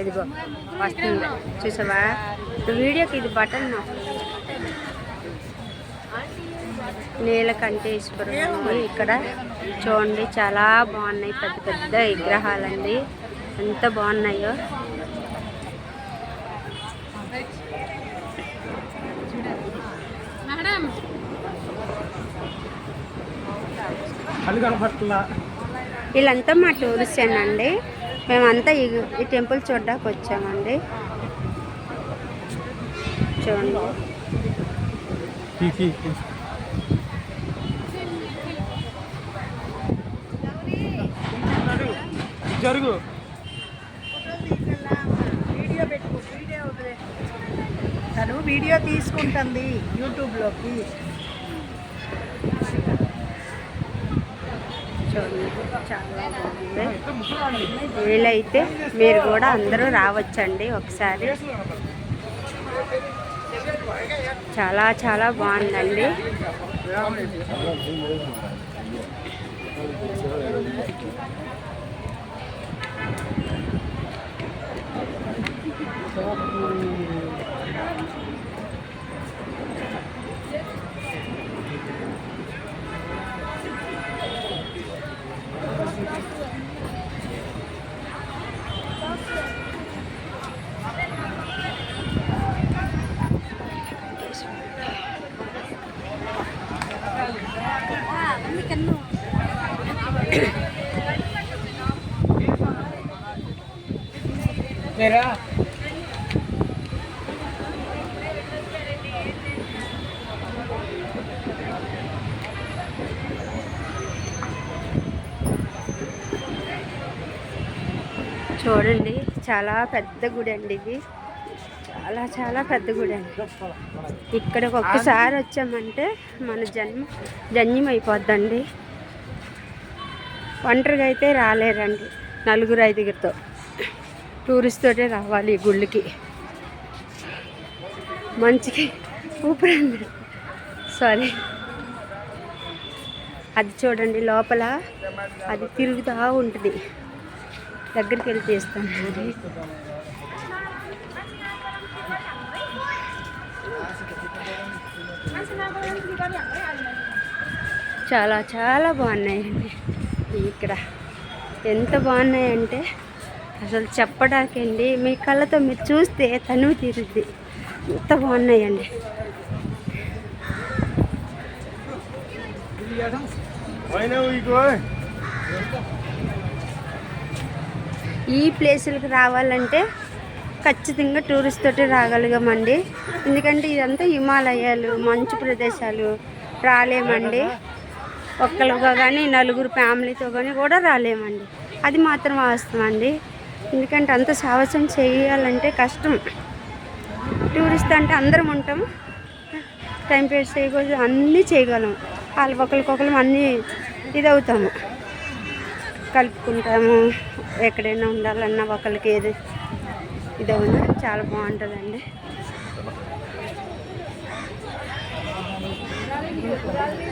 ఇదిగో వస్తుంది చూసావా వీడియోకి ఇది బటన్ నీలకంఠేశ్వరం ఇక్కడ చూడండి చాలా బాగున్నాయి పెద్ద పెద్ద విగ్రహాలండి ఎంత బాగున్నాయో వీళ్ళంతా మా టూరిస్ట్ అండి మేమంతా ఈ టెంపుల్ చూడడానికి వచ్చామండి చూడండి జరుగు తను వీడియో తీసుకుంటుంది యూట్యూబ్లోకి చూడండి చాలా బాగుంది వీలైతే మీరు కూడా అందరూ రావచ్చండి ఒకసారి చాలా చాలా బాగుందండి చూడండి చాలా పెద్ద గుడి అండి ఇది చాలా చాలా పెద్ద గుడి అండి ఇక్కడికి ఒక్కసారి వచ్చామంటే మన జన్యం అయిపోద్దండి ఒంటరిగా అయితే రాలేరండి నలుగురు ఐదుగురితో టూరిస్ట్ తోటే రావాలి ఈ గుళ్ళకి మంచికి ఊపిరి సారీ అది చూడండి లోపల అది తిరుగుతూ ఉంటుంది దగ్గరికి వెళ్ళి తీస్తాను చాలా చాలా బాగున్నాయండి ఇక్కడ ఎంత బాగున్నాయంటే అసలు చెప్పడానికండి మీ కళ్ళతో మీరు చూస్తే తనువు తీరుద్ది ఎంత బాగున్నాయండి ఈ ప్లేసులకు రావాలంటే ఖచ్చితంగా టూరిస్ట్ తోటి రాగలిగామండి ఎందుకంటే ఇదంతా హిమాలయాలు మంచు ప్రదేశాలు రాలేమండి ఒక్కలుగా కానీ నలుగురు ఫ్యామిలీతో కానీ కూడా రాలేమండి అది మాత్రం వాస్తవం అండి ఎందుకంటే అంత సాహసం చేయాలంటే కష్టం టూరిస్ట్ అంటే అందరం ఉంటాము టైం వేస్ట్ చేయకూడదు అన్నీ చేయగలం వాళ్ళు ఒకరికొకరు అన్నీ ఇదవుతాము కలుపుకుంటాము ఎక్కడైనా ఉండాలన్నా ఒకరికి ఏది ఇదవునా చాలా బాగుంటుందండి